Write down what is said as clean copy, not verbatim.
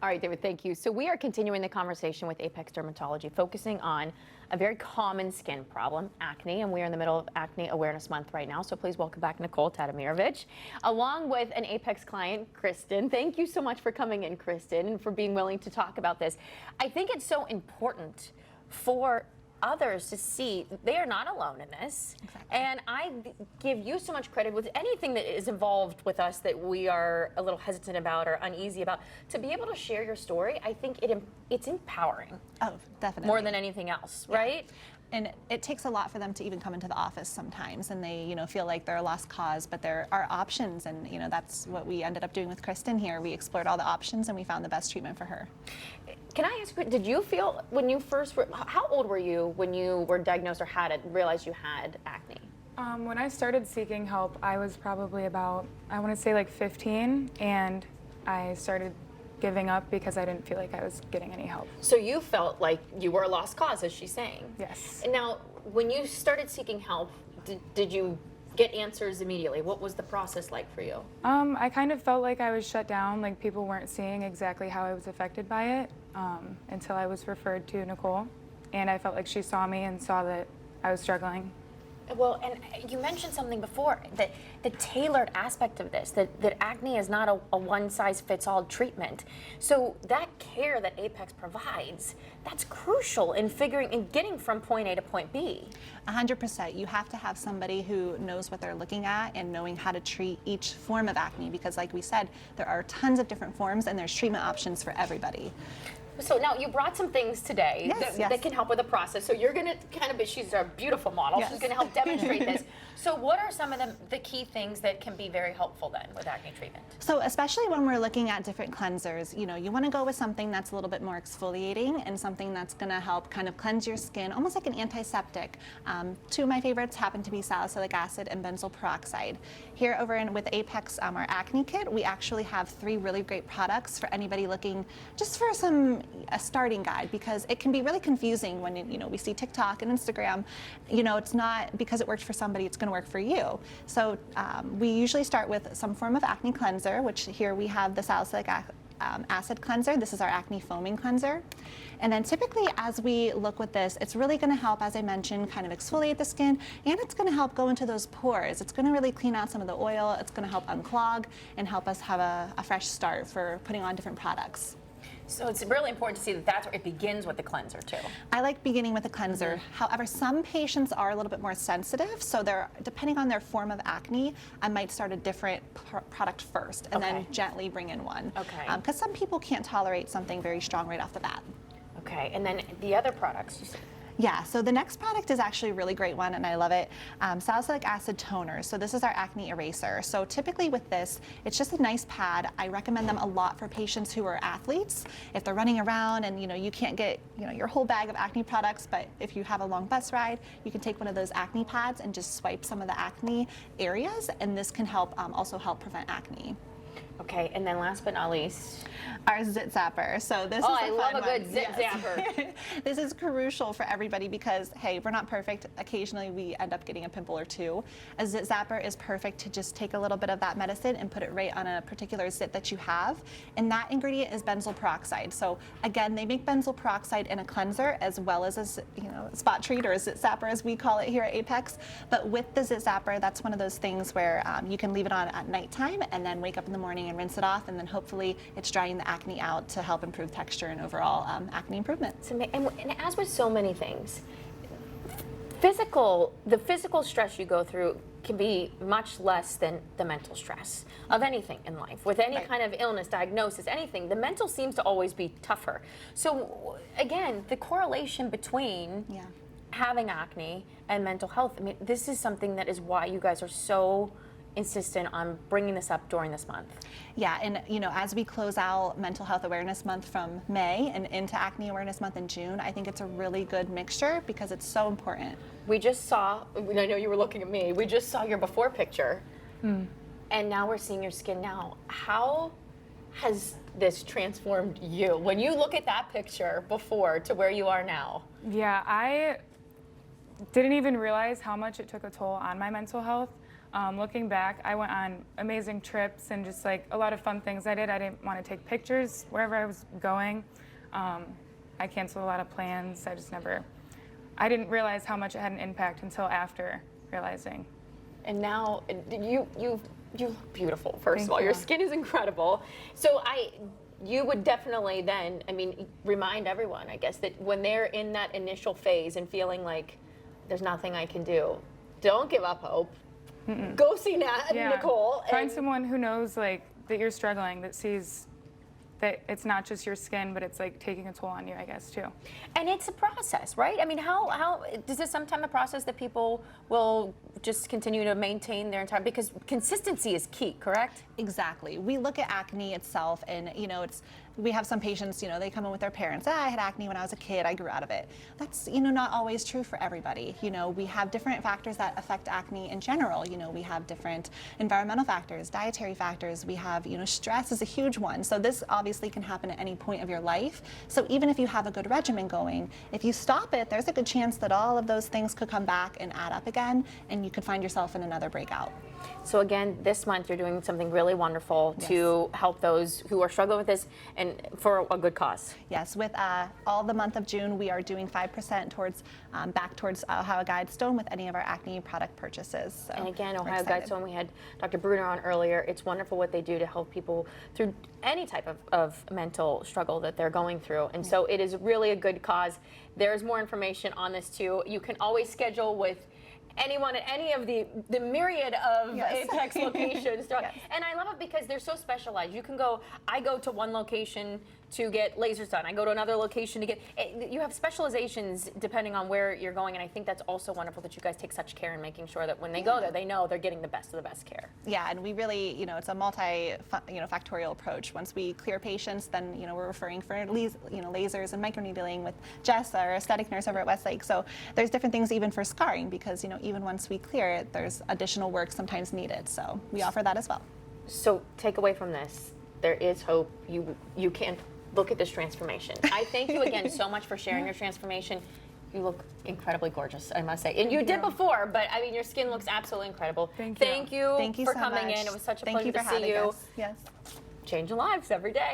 All right, David, thank you. So we are continuing the conversation with Apex Dermatology, focusing on a very common skin problem, acne, and we are in the middle of Acne Awareness Month right now. So please welcome back Nicole Tadimirovich, along with an Apex client, Kristen. Thank you so much for coming in, Kristen, and for being willing to talk about this. I think it's so important for others to see they are not alone in this. Exactly. And I give you so much credit with anything that is involved with us that we are a little hesitant about or uneasy about. To be able to share your story, I think it's empowering. Oh, definitely. More than anything else, right? And it takes a lot for them to even come into the office sometimes, and they, feel like they're a lost cause, but there are options, and that's what we ended up doing with Kristen here. We explored all the options, and we found the best treatment for her. Can I ask, did you feel when you first were, how old were you when you were diagnosed or realized you had acne? When I started seeking help, I was probably about, I want to say like 15, and I started giving up because I didn't feel like I was getting any help. So you felt like you were a lost cause, as she's saying. Yes. And now, when you started seeking help, did you get answers immediately? What was the process like for you? I kind of felt like I was shut down, like people weren't seeing exactly how I was affected by it until I was referred to Nicole. And I felt like she saw me and saw that I was struggling. Well, and you mentioned something before, that the tailored aspect of this, that acne is not a one-size-fits-all treatment. So that care that Apex provides, that's crucial in getting from point A to point B. 100%. You have to have somebody who knows what they're looking at and knowing how to treat each form of acne, because like we said, there are tons of different forms and there's treatment options for everybody. So now you brought some things today that can help with the process. So you're going to she's a beautiful model. Yes. She's going to help demonstrate this. So what are some of the key things that can be very helpful then with acne treatment? So especially when we're looking at different cleansers, you want to go with something that's a little bit more exfoliating and something that's going to help kind of cleanse your skin, almost like an antiseptic. Two of my favorites happen to be salicylic acid and benzoyl peroxide. Here over with Apex, our acne kit, we actually have 3 really great products for anybody looking just for a starting guide, because it can be really confusing when we see TikTok and Instagram. It's not because it worked for somebody, it's going to work for you. So we usually start with some form of acne cleanser, which here we have the salicylic acid cleanser. This is our acne foaming cleanser. And then typically as we look with this, it's really going to help, as I mentioned, kind of exfoliate the skin, and it's going to help go into those pores. It's going to really clean out some of the oil. It's going to help unclog and help us have a fresh start for putting on different products. So it's really important to see that that's where it begins with the cleanser too. I like beginning with the cleanser. However, some patients are a little bit more sensitive, so depending on their form of acne, I might start a different product first and then gently bring in one. Okay. Because some people can't tolerate something very strong right off the bat. Okay, and then the other products you said. Yeah, so the next product is actually a really great one, and I love it. Salicylic acid toner. So this is our acne eraser. So typically with this, it's just a nice pad. I recommend them a lot for patients who are athletes. If they're running around and you can't get your whole bag of acne products, but if you have a long bus ride, you can take one of those acne pads and just swipe some of the acne areas, and this can help also help prevent acne. Okay, and then last but not least, our Zit Zapper. So this is I love a good Zit Zapper. This is crucial for everybody because, hey, we're not perfect. Occasionally we end up getting a pimple or two. A Zit Zapper is perfect to just take a little bit of that medicine and put it right on a particular zit that you have. And that ingredient is benzoyl peroxide. So again, they make benzoyl peroxide in a cleanser as well as a spot treat, or a Zit Zapper as we call it here at Apex. But with the Zit Zapper, that's one of those things where you can leave it on at nighttime and then wake up in the morning and rinse it off, and then hopefully it's drying the acne out to help improve texture and overall acne improvement. And as with so many things, the physical stress you go through can be much less than the mental stress of anything in life. With any kind of illness, diagnosis, anything, the mental seems to always be tougher. So again, the correlation between having acne and mental health, I mean, this is something that is why you guys are so insistent on bringing this up during this month. Yeah, and as we close out Mental Health Awareness Month from May and into Acne Awareness Month in June, I think it's a really good mixture because it's so important. We just saw, I know you were looking at me, we just saw your before picture, and now we're seeing your skin now. How has this transformed you? When you look at that picture before to where you are now. Yeah, I didn't even realize how much it took a toll on my mental health. Looking back, I went on amazing trips and just like a lot of fun things I did. I didn't want to take pictures wherever I was going. I canceled a lot of plans. I didn't realize how much it had an impact until after realizing. And now you look beautiful. First Thank of all, your you. skin is incredible. So you would definitely then, I mean, remind everyone, I guess, that when they're in that initial phase and feeling like there's nothing I can do, don't give up hope. Go see Nicole. Find someone who knows like that you're struggling, that sees that it's not just your skin, but it's like taking a toll on you, I guess, too. And it's a process, right? I mean, how is this sometimes a process that people will just continue to maintain their entire, because consistency is key, correct? Exactly. We look at acne itself, and we have some patients, they come in with their parents. I had acne when I was a kid, I grew out of it. That's, not always true for everybody. We have different factors that affect acne in general. We have different environmental factors, dietary factors. We have, stress is a huge one. So this obviously can happen at any point of your life. So even if you have a good regimen going, if you stop it, there's a good chance that all of those things could come back and add up again, and you could find yourself in another breakout. So again, this month you're doing something really wonderful to help those who are struggling with this, and for a good cause. Yes, with all the month of June, we are doing 5% towards back towards Ohio Guidestone with any of our acne product purchases. So And again, we're Ohio excited. Guidestone, we had Dr. Bruner on earlier. It's wonderful what they do to help people through any type of mental struggle that they're going through. And so it is really a good cause. There's more information on this too. You can always schedule with anyone at any of the myriad of Apex locations. Yes. And I love it because they're so specialized. You can go, I go to one location to get lasers done. I go to another location to get, you have specializations depending on where you're going. And I think that's also wonderful that you guys take such care in making sure that when they go there, they know they're getting the best of the best care. Yeah, and we really, it's a factorial approach. Once we clear patients, then, we're referring for, lasers and microneedling with Jess, our aesthetic nurse over at Westlake. So there's different things even for scarring because, even once we clear it, there's additional work sometimes needed. So we offer that as well. So take away from this, there is hope. You can look at this transformation. I thank you again so much for sharing your transformation. You look incredibly gorgeous, I must say. And you did before, but I mean, your skin looks absolutely incredible. Thank you. Thank you Thank you for so coming much. in. It was such a Thank pleasure you for to see having you. us. Yes. Changing lives every day.